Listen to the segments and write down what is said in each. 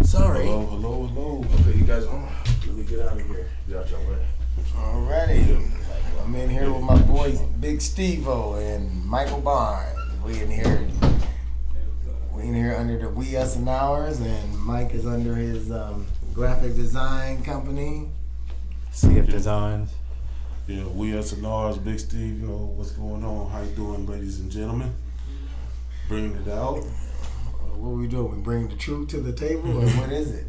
Sorry. Hello, hello, hello. Okay, you guys on. Let me get out of here. Get out your way. Alrighty. I'm in here with my boys Big Steve-O and Michael Barnes. We in here under the We Us and Ours, and Mike is under his graphic design company. CF Designs. Yeah, we as and ours, Big Steve, you know what's going on. How you doing, ladies and gentlemen? Bringing it out. What we doing? We bring the truth to the table, or what is it?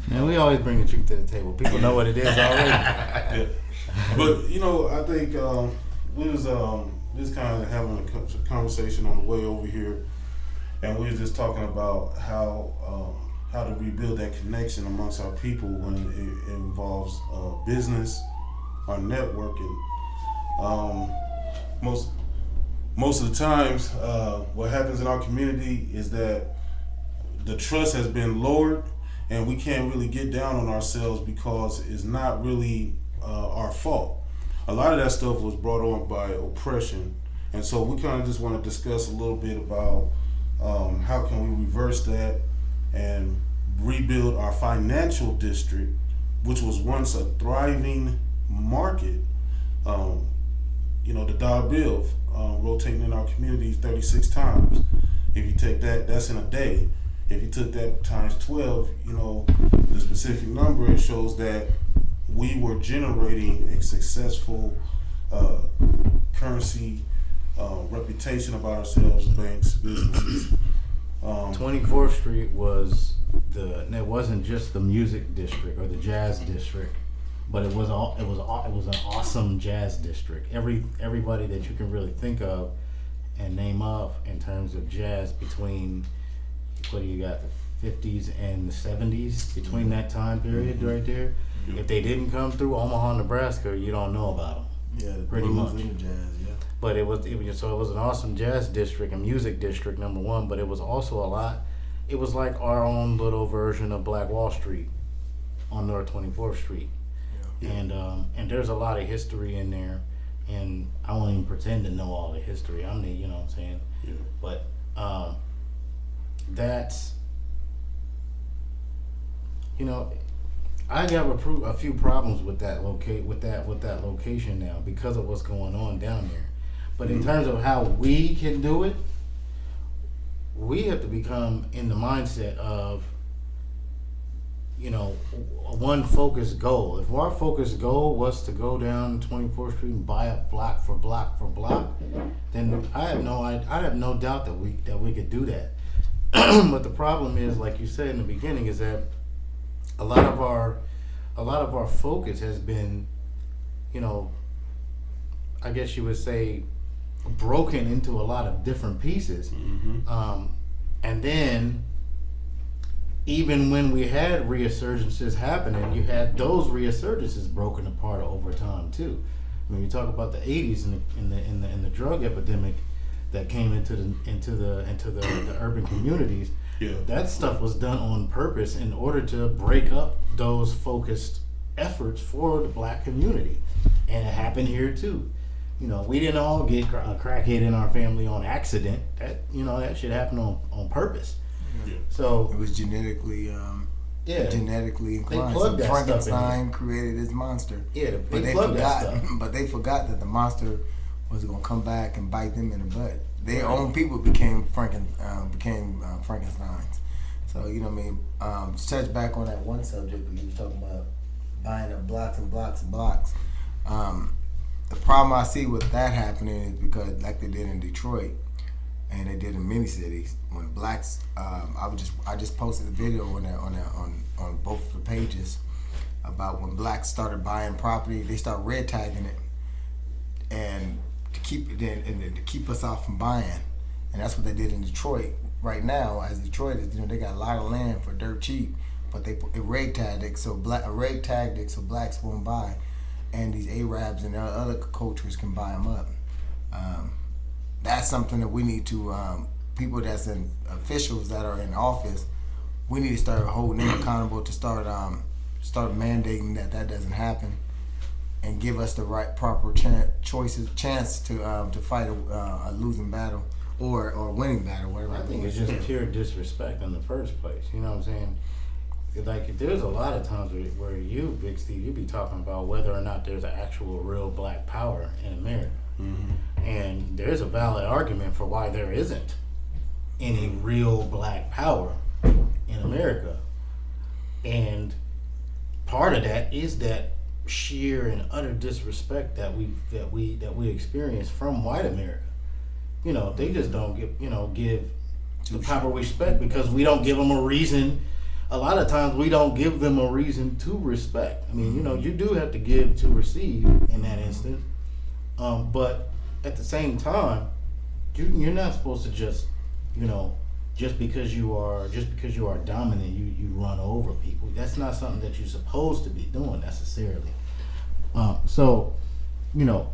Man, we always bring the truth to the table. People know what it is already. Yeah. But you know, I think we was just kind of having a conversation on the way over here, and we was just talking about how to rebuild that connection amongst our people when it involves business or networking. Most of the times, what happens in our community is that the trust has been lowered, and we can't really get down on ourselves because it's not really our fault. A lot of that stuff was brought on by oppression, and so we kind of just want to discuss a little bit about how can we reverse that and rebuild our financial district, which was once a thriving market. You know, the dollar bill rotating in our communities 36 times. If you take that, that's in a day. If you took that times 12, you know, the specific number, it shows that we were generating a successful currency reputation about ourselves, banks, businesses. 24th Street was it wasn't just the music district or the jazz district, but it was an awesome jazz district. Everybody that you can really think of and name off in terms of jazz between, what do you got, the 50s and the 70s, between that time period right there. Yeah. If they didn't come through Omaha, Nebraska, you don't know about them. Yeah, the Pretty blues much. and the jazz. Yeah. But it was an awesome jazz district and music district, number one. But it was also it was like our own little version of Black Wall Street on North 24th Street. Yeah. And there's a lot of history in there, and I won't even pretend to know all the history. You know what I'm saying? Yeah. But that's, you know, I have a few problems with that location now because of what's going on down there. But in terms of how we can do it, we have to become in the mindset of, you know, one focused goal. If our focused goal was to go down 24th Street and buy up block for block for block, then I have no doubt that we could do that. But the problem is, like you said in the beginning, is that a lot of our focus has been, you know, I guess you would say, broken into a lot of different pieces. Mm-hmm. And then even when we had resurgences happening, you had those resurgences broken apart over time too. When you talk about the 80s and the drug epidemic that came into the urban communities, Yeah. that stuff was done on purpose in order to break up those focused efforts for the black community, and it happened here too. You know, we didn't all get a crackhead in our family on accident. That shit happened on purpose. Yeah. So It was genetically inclined. plugged So that Frankenstein created his monster. yeah, But they plugged that forgot. stuff. But they forgot that the monster was gonna come back and bite them in the butt. Their own people became Frankensteins. So you know what I mean. To touch back on that one subject where you was talking about buying up blocks and blocks and blocks. The problem I see with that happening is because, like they did in Detroit, and they did in many cities, when blacks, I just posted a video on both the pages about when blacks started buying property, they start red tagging it, and to keep us off from buying, and that's what they did in Detroit. Right now, as Detroit is, they got a lot of land for dirt cheap, but they red tagged it so blacks won't buy, and these Arabs and other cultures can buy them up. That's something that we need to, people that's in officials that are in office, we need to start holding them accountable to start mandating that doesn't happen, and give us the right proper chance to fight a losing battle or winning battle, whatever. I think it's just pure disrespect in the first place. You know what I'm saying? Like, there's a lot of times where you, Big Steve, you be talking about whether or not there's an actual real black power in America. Mm-hmm. And there's a valid argument for why there isn't any real black power in America. And part of that is that sheer and utter disrespect that we experience from white America. You know, they just don't give the proper respect because we don't give them a reason. A lot of times we don't give them a reason to respect. I mean, you know, you do have to give to receive in that instance. But at the same time, you're not supposed to just, you know, just because you are dominant, you run over people. That's not something that you're supposed to be doing necessarily. So, you know,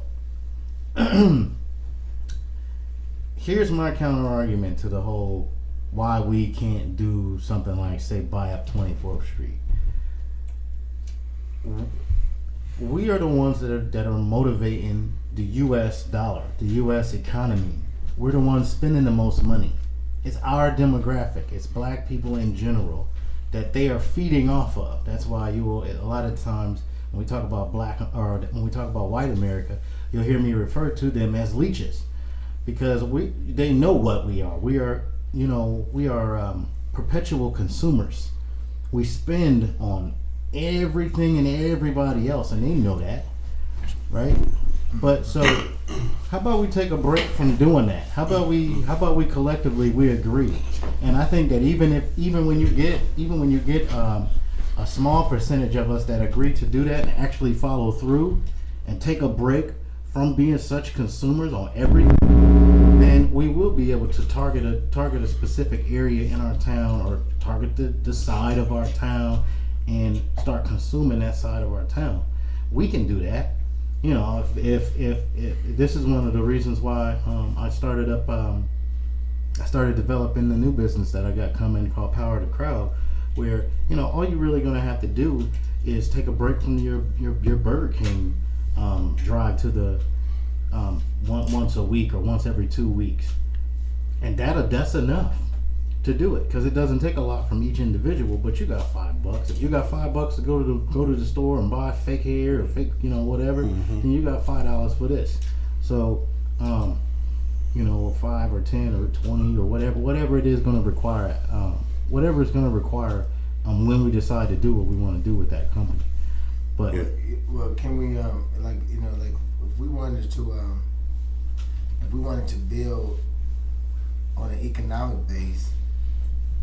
here's my counter argument to the whole why we can't do something like, say, buy up 24th Street. We are the ones that are motivating the U.S. dollar, the U.S. economy. We're the ones spending the most money. It's our demographic. It's black people in general that they are feeding off of. That's why you will, a lot of times when we talk about when we talk about white America, you'll hear me refer to them as leeches, because they know what we are. We are perpetual consumers. We spend on everything and everybody else, and they know that, right? But so, how about we take a break from doing that? How about we collectively we agree? And I think that even when you get a small percentage of us that agree to do that and actually follow through and take a break from being such consumers on everything, then we will be able to target a specific area in our town, or target the side of our town and start consuming that side of our town. We can do that. You know, if this is one of the reasons why I started developing the new business that I got coming called Power the Crowd, where, you know, all you're really gonna have to do is take a break from your Burger King drive to the once a week or once every 2 weeks, and that's enough to do it, because it doesn't take a lot from each individual. But you got $5. If you got $5 to go to the store and buy fake hair or fake, you know, whatever, then you got $5 for this. So, you know, 5 or 10 or 20 or whatever it is going to require, whatever it's going to require, when we decide to do what we want to do with that company. But well, can we like, you know, like if we wanted to build on an economic base,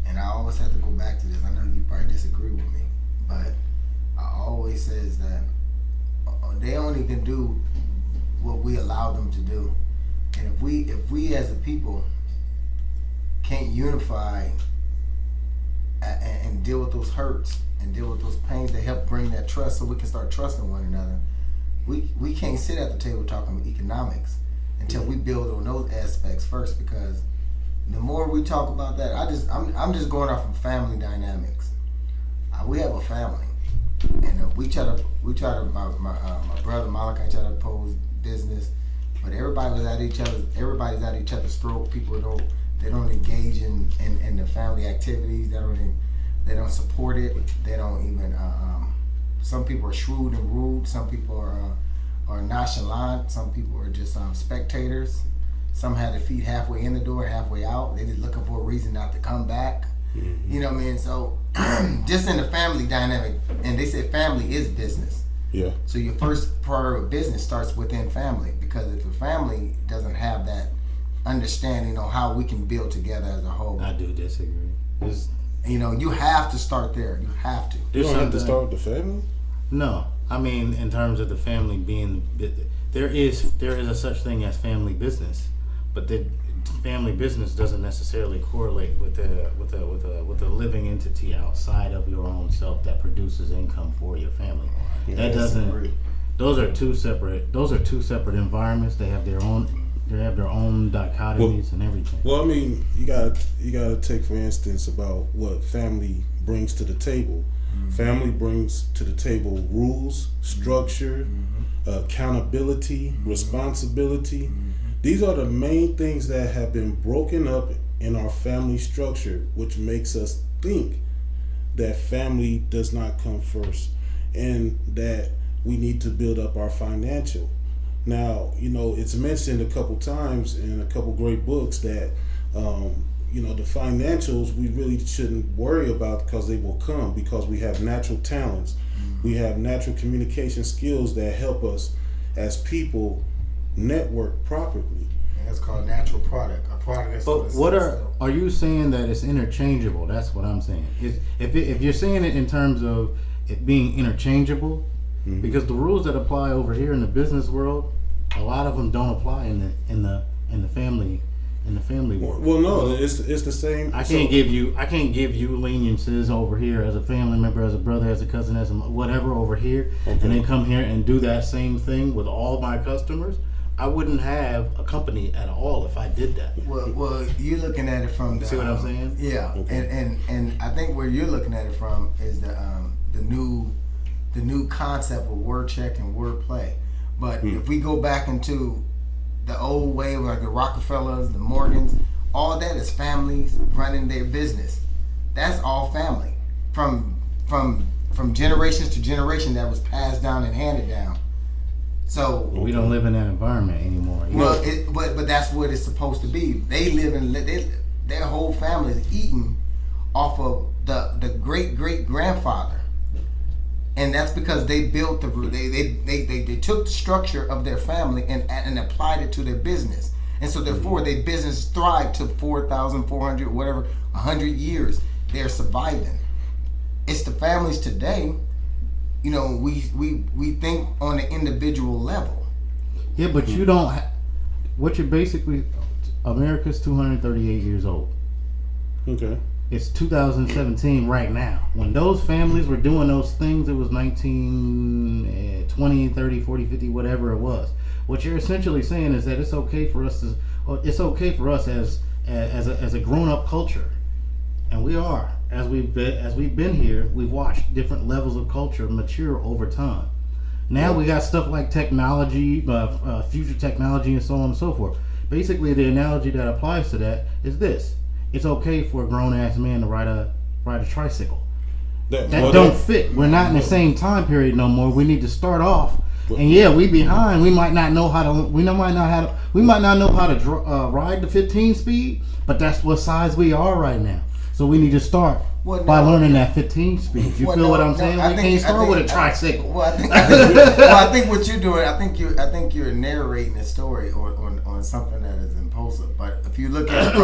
and I always have to go back to this. I know you probably disagree with me, but I always says that they only can do what we allow them to do. And if we as a people can't unify and deal with those hurts and deal with those pains that help bring that trust, so we can start trusting one another, we can't sit at the table talking economics until we build on those aspects first. Because the more we talk about that, I'm just going off of family dynamics. We have a family, and we try to my brother Malachi tried to oppose business, but everybody's at each other's throat. People don't engage in the family activities. They don't support it. They don't even. Some people are shrewd and rude. Some people are nonchalant. Some people are just spectators. Some have their feet halfway in the door, halfway out. They're just looking for a reason not to come back. Mm-hmm. You know what I mean? So, just in the family dynamic, and they say family is business. Yeah. So your first priority of business starts within family, because if the family doesn't have that understanding on how we can build together as a whole, I do disagree. You know, you have to start there. You have to. You don't have to start with the family? No, I mean, in terms of the family being, there is a such thing as family business, but the family business doesn't necessarily correlate with a living entity outside of your own self that produces income for your family. Yeah, that doesn't. Those are two separate environments. They have their own dichotomies and everything. Well, I mean, you gotta take, for instance, about what family brings to the table. Mm-hmm. Family brings to the table rules, structure, accountability, responsibility. These are the main things that have been broken up in our family structure, which makes us think that family does not come first and that we need to build up our financial. Now, it's mentioned a couple times in a couple great books that, the financials we really shouldn't worry about because they will come because we have natural talents. We have natural communication skills that help us as people network properly. And that's called natural product. A product that's But what are you saying that it's interchangeable? That's what I'm saying. If you're saying it in terms of it being interchangeable, because the rules that apply over here in the business world, a lot of them don't apply in the family world. Well, no, it's the same. I can't give you leniences over here as a family member, as a brother, as a cousin, as a whatever over here, and then come here and do that same thing with all my customers. I wouldn't have a company at all if I did that. Well, you're looking at it from the. See what I'm saying? Yeah, Okay. and I think where you're looking at it from is the new concept of word check and word play. But if we go back into the old way, like the Rockefellers, the Morgans, all that is families running their business. That's all family from generations to generation that was passed down and handed down. So We don't live in that environment anymore. well, but that's what it's supposed to be. They live in their whole family is eating off of the great grandfather, and that's because they built they took the structure of their family and applied it to their business, and so therefore their business thrived to 4,400 whatever 100 years. They're surviving. It's the families today. We think on an individual level. Yeah, but you don't. What you're basically, America's 238 years old. Okay. It's 2017 right now. When those families were doing those things, it was 19, 20, 30, 40, 50, whatever it was. What you're essentially saying is that it's okay for us as a grown-up culture, and we are. As we've been here, we've watched different levels of culture mature over time. Now we got stuff like technology, future technology, and so on and so forth. Basically, the analogy that applies to that is this: it's okay for a grown-ass man to ride a tricycle. That don't fit. We're not in the same time period no more. We need to start off. And yeah, we behind. We might not know how to. We might not know how to ride the 15 speed, but that's what size we are right now. So we need to start by learning that 15 speed. You feel what I'm saying? We can't start with a tricycle. I think what you're doing, I think you're narrating a story on something that is impulsive. But if you look at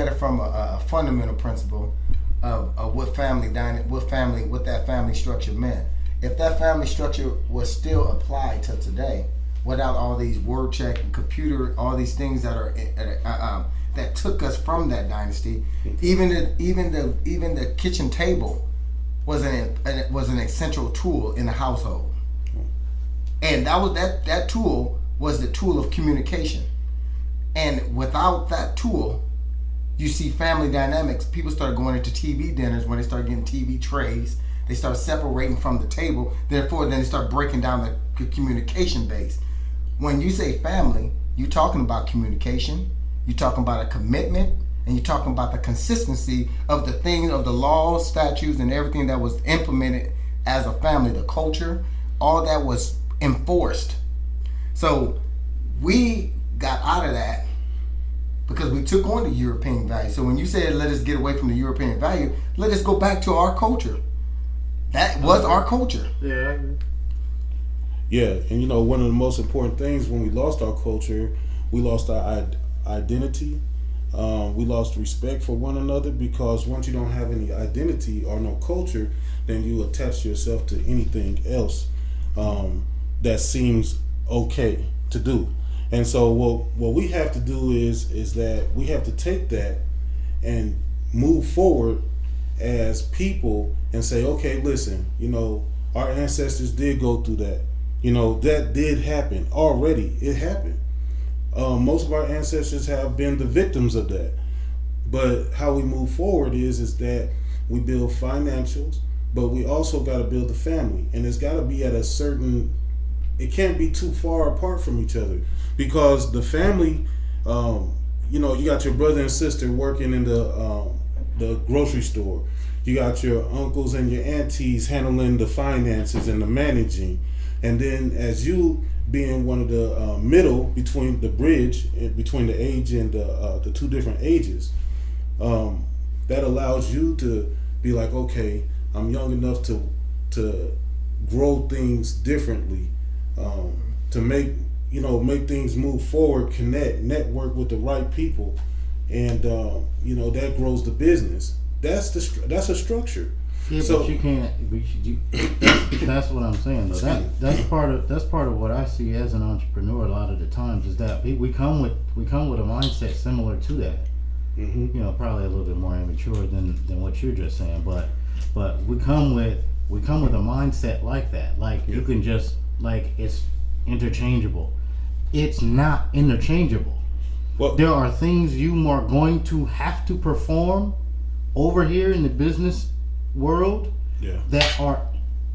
it from a fundamental principle of what that family structure meant. If that family structure was still applied to today, without all these word check and computer, all these things that are that took us from that dynasty, even the kitchen table was an essential tool in the household, and that tool was the tool of communication. And without that tool, you see family dynamics. People start going into TV dinners when they start getting TV trays. They start separating from the table. Therefore, then they start breaking down the communication base. When you say family, you're talking about communication. You're talking about a commitment, and you're talking about the consistency of the things, of the laws, statutes, and everything that was implemented as a family, the culture, all that was enforced. So we got out of that because we took on the European value. So when you said let us get away from the European value, let us go back to our culture. That was our culture. Yeah. Yeah, and one of the most important things when we lost our culture, we lost our identity. We lost respect for one another, because once you don't have any identity or no culture, then you attach yourself to anything else that seems okay to do. And so what we have to do is that we have to take that and move forward as people and say, okay, listen, our ancestors did go through that. That did happen already. It happened. Most of our ancestors have been the victims of that. But how we move forward is that we build financials, but we also got to build the family. And it's got to be at a certain it can't be too far apart from each other, because the family, you know, you got your brother and sister working in the grocery store. You got your uncles and your aunties handling the finances and the managing, and then as you being one of the middle between the bridge between the age and the two different ages, that allows you to be like, okay, I'm young enough to grow things differently, to make things move forward, connect, network with the right people, and you know, that grows the business. That's a structure. Yeah, So- but you can't. That's what I'm saying. Though. That's part of what I see as an entrepreneur. A lot of the times is that we come with a mindset similar to that. Mm-hmm. You know, probably a little bit more immature than what you're just saying, but we come with a mindset like that. Like you can just like it's interchangeable. It's not interchangeable. Well, There are things you are going to have to perform over here in the business world yeah. that are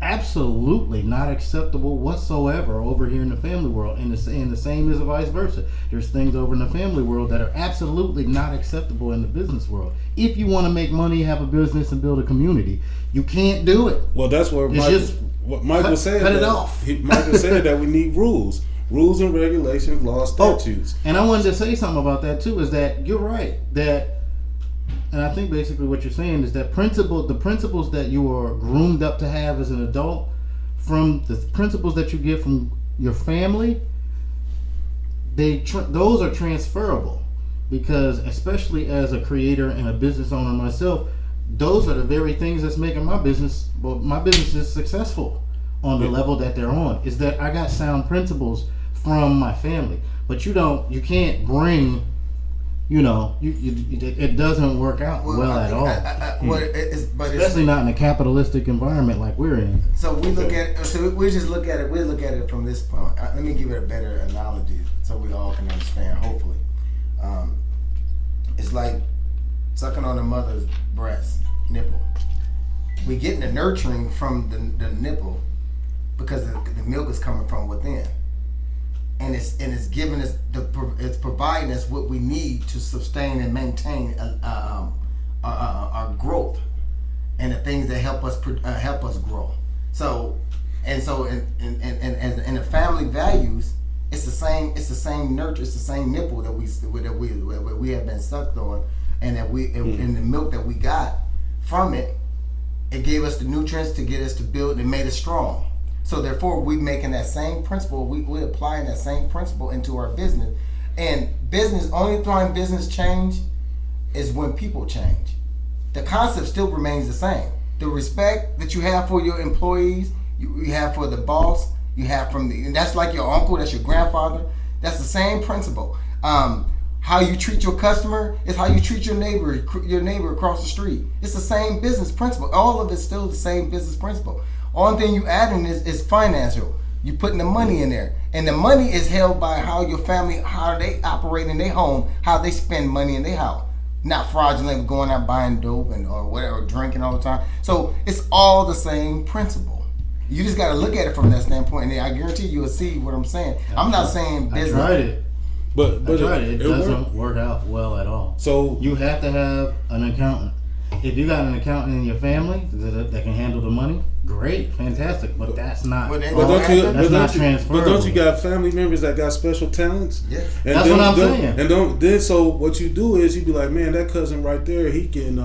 absolutely not acceptable whatsoever over here in the family world, and the same is vice versa. There's things over in the family world that are absolutely not acceptable in the business world. If you want to make money, have a business, and build a community, you can't do it. Well, that's where It's Michael, just what Michael said. cut it that- off. Michael said that we need rules and regulations, laws, statutes. And I wanted to say something about that too. Is that you're right that, and I think basically what you're saying is that the principles that you are groomed up to have as an adult, from the principles that you get from your family, those are transferable, because especially as a creator and a business owner myself, those are the very things that's making my business is successful on the level that they're on. Is that I got sound principles from my family, but you can't bring, you know, it doesn't work out well I at think all. Especially not in a capitalistic environment like we're in. So we look at it. So we just look at it. We look at it from this point. Let me give it a better analogy so we all can understand. Hopefully, it's like sucking on a mother's breast nipple. We getting the nurturing from the nipple because the milk is coming from within, and it's giving us it's providing us what we need to sustain and maintain our growth and the things that help us grow. So in the family values, it's the same nurture, it's the same nipple that we have been sucked on, and that in the milk that we got from it, it gave us the nutrients to get us to build and made us strong. So therefore, we making that same principle, we applying that same principle into our business. And business, only time business change is when people change. The concept still remains the same. The respect that you have for your employees, you have for the boss, you have and that's like your uncle, that's your grandfather. That's the same principle. How you treat your customer is how you treat your neighbor across the street. It's the same business principle. All of it's still the same business principle. Only thing you add in is financial. You putting the money in there, and the money is held by how your family, how they operate in their home, how they spend money in their house. Not fraudulent, going out buying dope or whatever, or drinking all the time. So it's all the same principle. You just got to look at it from that standpoint, and I guarantee you'll see what I'm saying. I'm not saying business. I tried it. But It doesn't work out well at all. So You have to have an accountant. If you got an accountant in your family that can handle the money, great, fantastic. But that's not. But then- But That's not don't transferable. you got family members that got special talents? Yes. And That's what I'm saying. And then so what you do is you be like, man, that cousin right there, he can,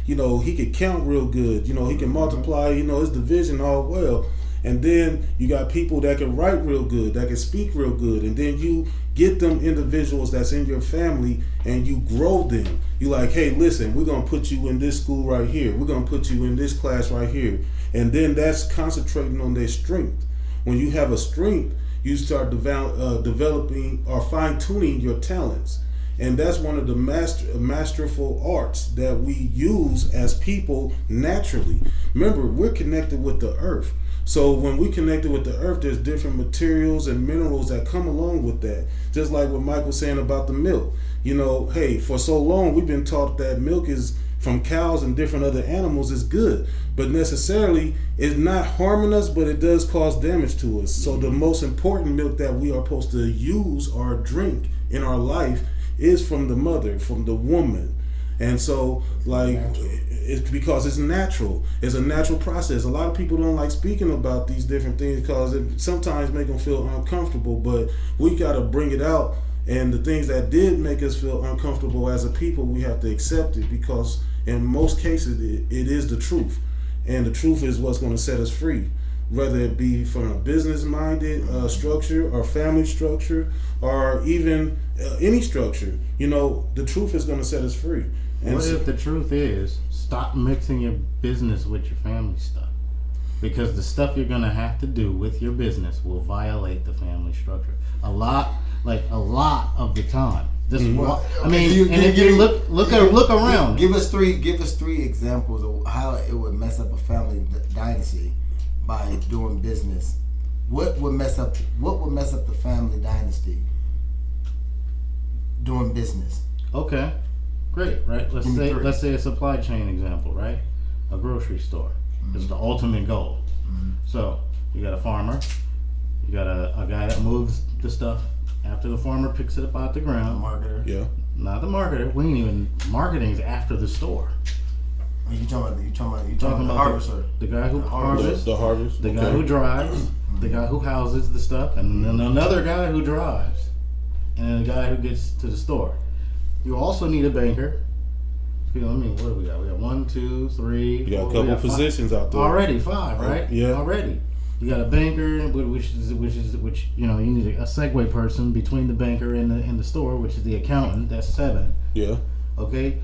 he can count real good. You know, he can multiply. You know, his division all well. And then you got people that can write real good, that can speak real good, and then you get them individuals that's in your family and you grow them. You like, hey, listen, we're gonna put you in this school right here. We're gonna put you in this class right here. And then that's concentrating on their strength. When you have a strength, you start developing or fine-tuning your talents. And that's one of the masterful arts that we use as people naturally. Remember, we're connected with the earth. So when we connected with the earth, there's different materials and minerals that come along with that. Just like what Mike was saying about the milk. You know, hey, for so long we've been taught that milk is from cows and different other animals is good, but necessarily it's not harming us, but it does cause damage to us. So the most important milk that we are supposed to use or drink in our life is from the mother, from the woman. And so, like, it's because it's natural. It's a natural process. A lot of people don't like speaking about these different things because it sometimes make them feel uncomfortable. But we got to bring it out. And the things that did make us feel uncomfortable as a people, we have to accept it because in most cases, it is the truth. And the truth is what's going to set us free. Whether it be from a business-minded structure or family structure or even any structure, you know, the truth is going to set us free. And What if the truth is, stop mixing your business with your family stuff? Because the stuff you're going to have to do with your business will violate the family structure. A lot of the time. This I mean, if you look around. Give us three examples of how it would mess up a family dynasty by doing business. What would mess up the family dynasty doing business? Okay, great, right? Let's say a supply chain example, right? A grocery store is the ultimate goal. So you got a farmer, you got a guy that moves the stuff after the farmer picks it up out the ground. Marketer. Yeah. Not the marketer. We ain't even marketing's after the store. You talking about the harvester, the guy who harvests, the harvest, the guy who drives, the guy who houses the stuff, and then another guy who drives, and then the guy who gets to the store. You also need a banker. What do we got? We got 1, 2, 3. You got a couple positions out there already. 5, right? Yeah. Already. You got a banker, which you know, you need a segue person between the banker and the store, which is the accountant. That's 7. Yeah. Okay.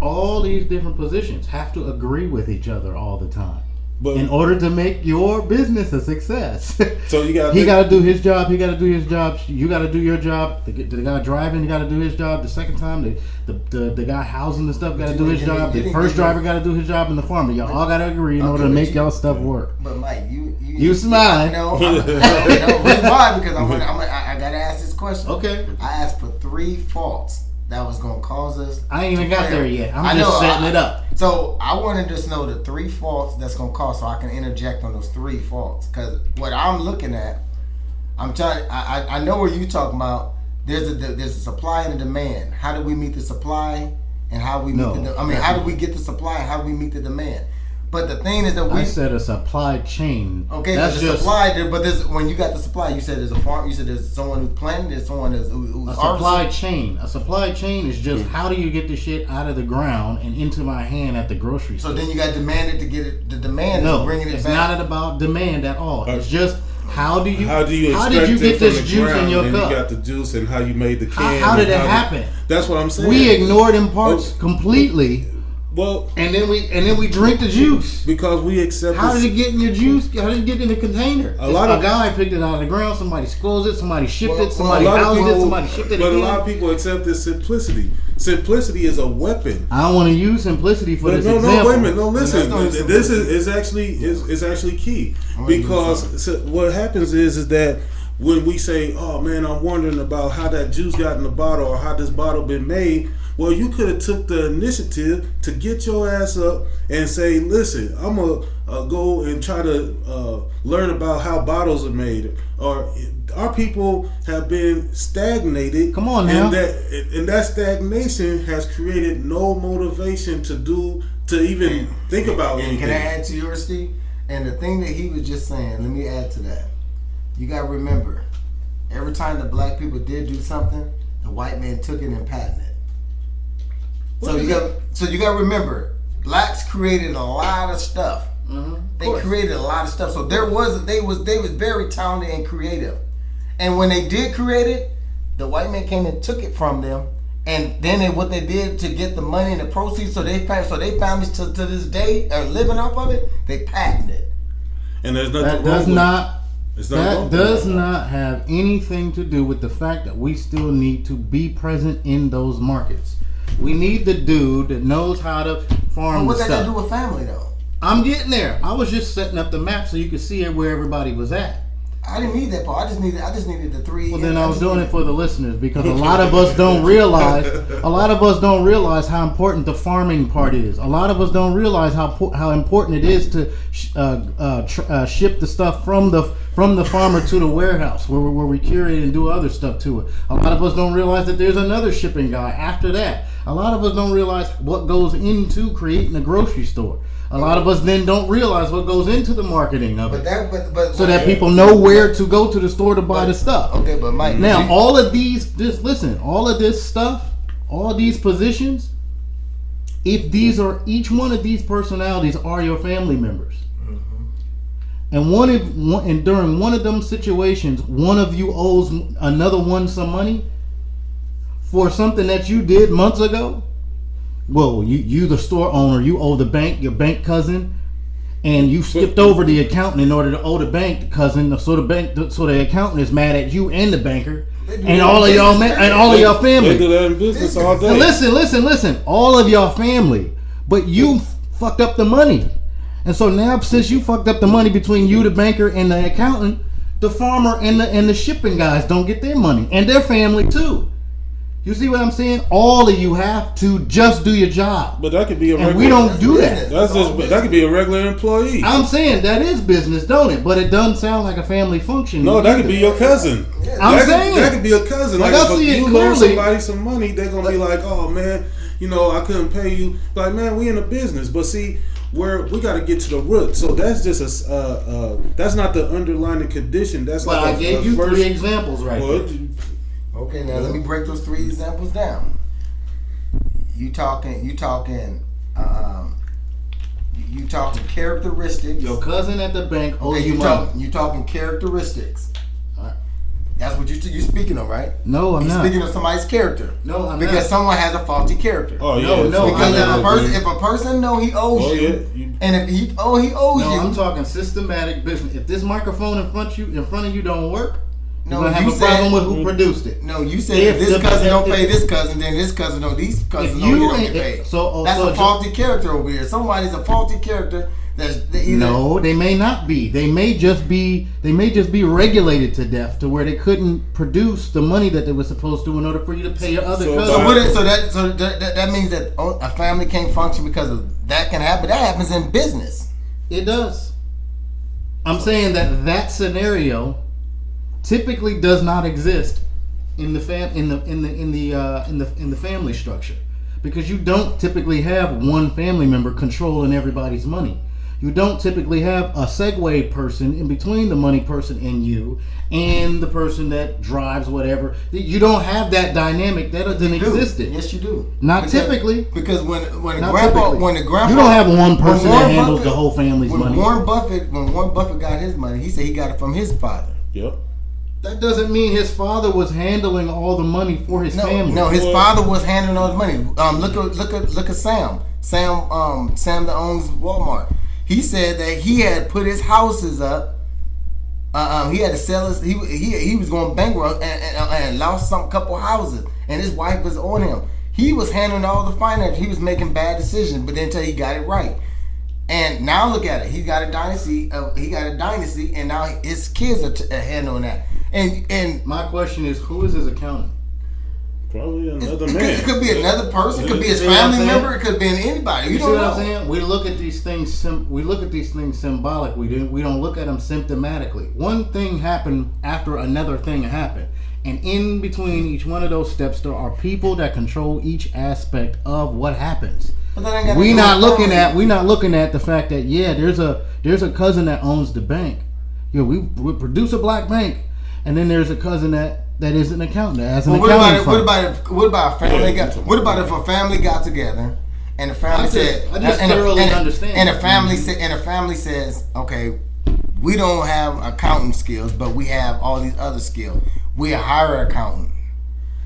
All these different positions have to agree with each other all the time, But in order to make your business a success. So you got he got to do his job. He got to do his job. You got to do your job. The guy driving, you got to do his job. The second time, the guy housing the stuff got to do his job. The first driver got to do his job, and the farmer. Y'all all got to agree in order to make y'all stuff work. But Mike, you smiling? No, reason why? Because I gotta ask this question. Okay. I asked for 3 faults that was gonna cause us. I ain't even got fail. there yet. I'm just setting it up. So I want to just know the 3 faults that's gonna cause, so I can interject on those 3 faults. Because what I'm looking at, I'm trying. I know where you talking about. There's a supply and a demand. How do we meet the supply, and how we meet how do we get the supply, and how do we meet the demand? But the thing is that I said a supply chain. Okay, that's but the supply. But there's, when you got the supply, you said there's a farm. You said there's someone who's planting. There's someone who's a supply chain. A supply chain is just how do you get the shit out of the ground and into my hand at the grocery store. So then you got demanded to get it. The demand is bringing it it's back. not about demand at all. It's just how did you get this juice in your cup? You got the juice and how you made the can. How did it happen? That's what I'm saying. We ignored in parts completely. Well, and then we drink the juice because we accept. How did it get in your juice? How did it get in the container? A guy picked it out of the ground. Somebody squoze it. Somebody shipped it. Somebody housed it. Somebody shipped it. But a lot of people accept this simplicity. Simplicity is a weapon. I don't want to use simplicity for this example. No, wait a minute. No, listen. This is actually key because what happens is that when we say, "Oh man, I'm wondering about how that juice got in the bottle or how this bottle been made." Well, you could have took the initiative to get your ass up and say, "Listen, I'm gonna go and try to learn about how bottles are made." Or our people have been stagnated. Come on now. And that stagnation has created no motivation to even think about anything. Can I add to yours, Steve? And the thing that he was just saying, let me add to that. You got to remember, every time the black people did do something, the white man took it and patented it. So you got to remember, blacks created a lot of stuff. Mm-hmm. They created a lot of stuff. So they was very talented and creative. And when they did create it, the white man came and took it from them. And then what they did to get the money and the proceeds, so they families to this day are living off of it. They patented it. And there's nothing that does not have anything to do with the fact that we still need to be present in those markets. We need the dude that knows how to farm the stuff. What that got to do with family, though? I'm getting there. I was just setting up the map so you could see where everybody was at. I didn't need that part. I just needed the 3. Well, then I was doing it for the listeners because a lot of us don't realize. A lot of us don't realize how important the farming part is. A lot of us don't realize how important it is to ship the stuff from the farmer to the warehouse where we curate and do other stuff to it. A lot of us don't realize that there's another shipping guy after that. A lot of us don't realize what goes into creating a grocery store. A lot of us then don't realize what goes into the marketing of it, so that people know where to go to the store to buy the stuff. Okay, but Mike, now all of these, all of this stuff, all these positions, if each one of these personalities are your family members, and during one of them situations, one of you owes another one some money for something that you did months ago. Well, you the store owner, you owe the bank, your bank cousin, and you skipped over the accountant in order to owe the bank cousin. So the accountant is mad at you and the banker, and all of y'all family. They do that in business all day. Now listen, all of y'all family, but you fucked up the money, and so now since you fucked up the money between you, the banker, and the accountant, the farmer and the shipping guys don't get their money and their family too. You see what I'm saying? All of you have to just do your job. But that could be a regular... And we don't do that. That could be a regular employee. I'm saying that is business, don't it? But it doesn't sound like a family function. No, that could be your cousin. That could be a cousin. Like if you loan somebody some money, they're going to be like, oh, man, I couldn't pay you. Like, man, we in a business. But see, we got to get to the root. So that's just that's not the underlying condition. That's well, like I gave you 3 examples right there. Okay, now let me break those 3 examples down. You talking characteristics. Your cousin at the bank owes you money. You talking characteristics. All right. That's what you speaking of, right? No, I'm not. You're speaking of somebody's character. No, I'm because not. someone has a faulty character. Oh yeah. No. Because if a person know he owes and if he owes you. I'm talking systematic business. If this microphone in front of you don't work. No, you're gonna have a problem with who produced it. No, you said if this cousin don't pay this cousin, then this cousin don't. These cousins don't get paid. That's a faulty character over here. Somebody's a faulty character. No, they may not be. They may just be regulated to death to where they couldn't produce the money that they were supposed to in order for you to pay your other cousins. So that means that a family can't function because of that can happen. That happens in business. It does. I'm saying that scenario typically does not exist in the family structure, because you don't typically have one family member controlling everybody's money. You don't typically have a segue person in between the money person and you and the person that drives whatever. You don't have that dynamic. That doesn't exist. Yes, you do. Not typically. Because when the grandpa you don't have one person that handles the whole family's money. When Warren Buffett got his money, he said he got it from his father. Yep. That doesn't mean his father was handling all the money for his family. No, his father was handling all the money. Look at Sam. Sam that owns Walmart. He said that he had put his houses up. He had to sell his. He was going bankrupt and lost some couple houses, and his wife was on him. He was handling all the finance. He was making bad decisions, but then until he got it right. And now look at it. He got a dynasty. And now his kids are handling that. And my question is, who is his accountant? Probably another man. It could be another person. It could be his family member. It could be anybody. You see what I'm saying? We look at these things. Symbolically. We don't look at them symptomatically. One thing happened after another thing happened, and in between each one of those steps, there are people that control each aspect of what happens. We're not looking at the fact that there's a cousin that owns the bank. We produce a black bank, and then there's a cousin that is an accountant. That has an accounting firm. What about a family? What about if a family got together and the family and the family says, okay, we don't have accounting skills, but we have all these other skills. We hire an accountant,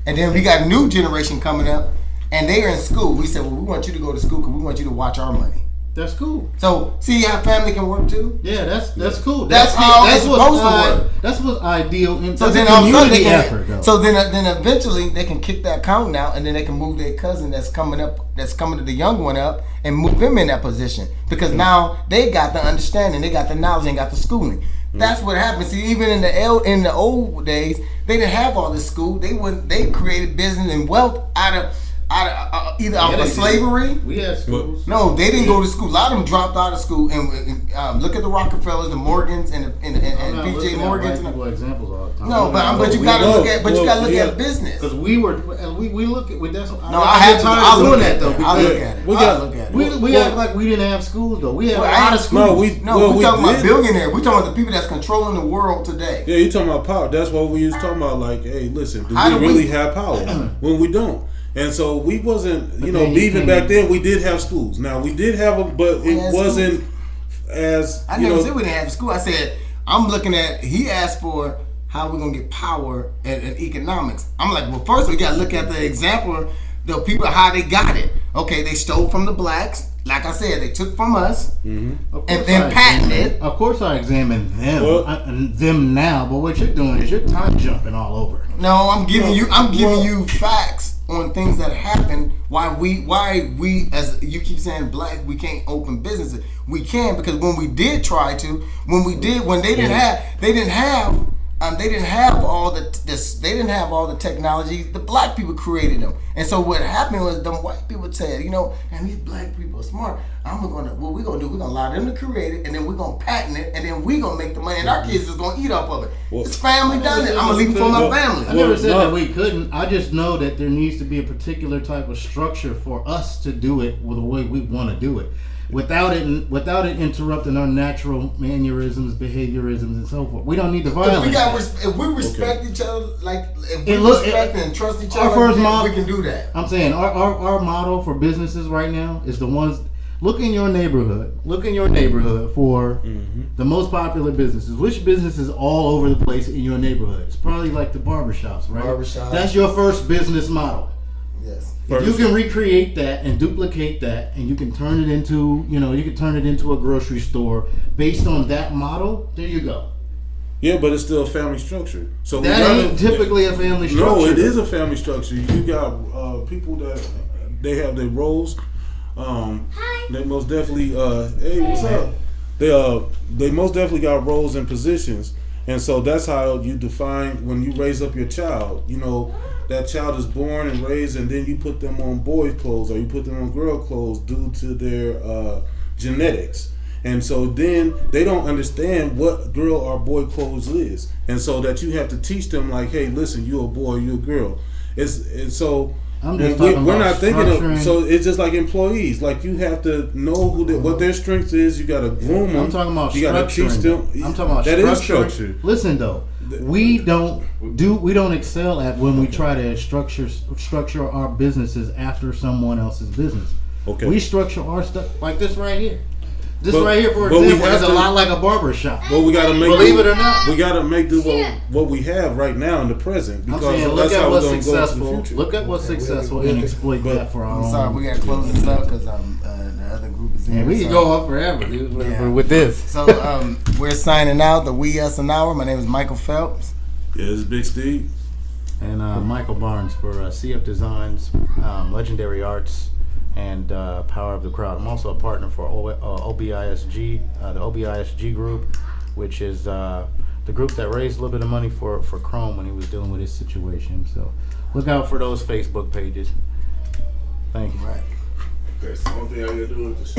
and then we got a new generation coming up. And they are in school. We said, well, we want you to go to school because we want you to watch our money. That's cool. So, see how family can work too? Yeah, that's cool. That's what's supposed to work. That's what's ideal. So then community effort. So then eventually they can kick that accountant out, and then they can move their cousin that's coming to the young one up, and move him in that position because now they got the understanding, they got the knowledge, and got the schooling. That's what happened. See, even in the old days, they didn't have all this school. They created business and wealth out of either out of slavery. We had schools. No, they didn't go to school. A lot of them dropped out of school. And look at the Rockefellers, the Morgans, and PJ Morgans. Examples all the time. No, but you got to look at at business. Because we look at that's. No, I had to. I'll look at that. I'll look at it. We act like we didn't have schools though. We had a lot of schools. We talking about billionaires. We talking about the people that's controlling the world today. Yeah, you talking about power. That's what we was talking about. Like, hey, listen, do we really have power when we don't? And so we wasn't, even back then we did have schools. Now we did have them, but it wasn't as. I never said we didn't have school. I said I'm looking at. He asked for how we're gonna get power and economics. I'm like, well, first we gotta look at the example, the people how they got it. Okay, they stole from the blacks. Like I said, they took from us and then patented. Of course, I examine them now. But what you're doing is you're time jumping all over. No, I'm giving you facts on things that happened. Why we as you keep saying black, we can't open businesses. We can because when we did try to, when they didn't have all the technology. The black people created them, and so what happened was them white people said, and these black people are smart. We're gonna allow them to create it, and then we're gonna patent it, and then we're gonna make the money, and our kids is gonna eat off of it. It's family done it. I'm gonna leave it for my family. I never said that we couldn't. I just know that there needs to be a particular type of structure for us to do it with the way we want to do it. Without it interrupting our natural mannerisms, behaviorisms, and so forth. We don't need the violence. If we respect each other, if we respect and trust each other, we can do that. I'm saying our model for businesses right now is the ones. Look in your neighborhood. Look in your neighborhood for the most popular businesses. Which businesses all over the place in your neighborhood? It's probably like the barbershops, right? Barbershops. That's your first business model. Yes. If you can recreate that and duplicate that, and you can turn it into, a grocery store based on that model, there you go. Yeah, but it's still a family structure. So that ain't typically a family structure. No, it is a family structure. You got people that they have their roles. They most definitely. Hey, what's up? They most definitely got roles and positions, and so that's how you define when you raise up your child. That child is born and raised, and then you put them on boy clothes or you put them on girl clothes due to their genetics. And so then they don't understand what girl or boy clothes is. And so that you have to teach them like, hey, listen, you're a boy, you're a girl. It's so we're not thinking of, so it's just like employees. Like you have to know what their strength is. You got to groom them. I'm talking about you got to teach them. I'm talking about that is structure. Listen though, we don't excel at when we try to structure our businesses after someone else's business. Okay. We structure our stuff like this right here. Right here, for example, is a lot like a barber shop. But we got to make believe it or not. We got to make do what we have right now in the present because I'm saying, that's how we're going to go successful. to the future. Look at what's successful and exploit that for our own. I'm sorry, we got to close this up because the other group is in. Yeah, we can go up forever, dude. With this. So we're signing out. The We Us an Hour. My name is Michael Phelps. Yeah, this is Big Steve. And Michael Barnes for CF Designs, Legendary Arts, and Power of the Crowd. I'm also a partner for OBISG, the OBISG group, which is the group that raised a little bit of money for Chrome when he was dealing with his situation. So look out for those Facebook pages. Thank you. Right. Okay, so one thing I gotta do is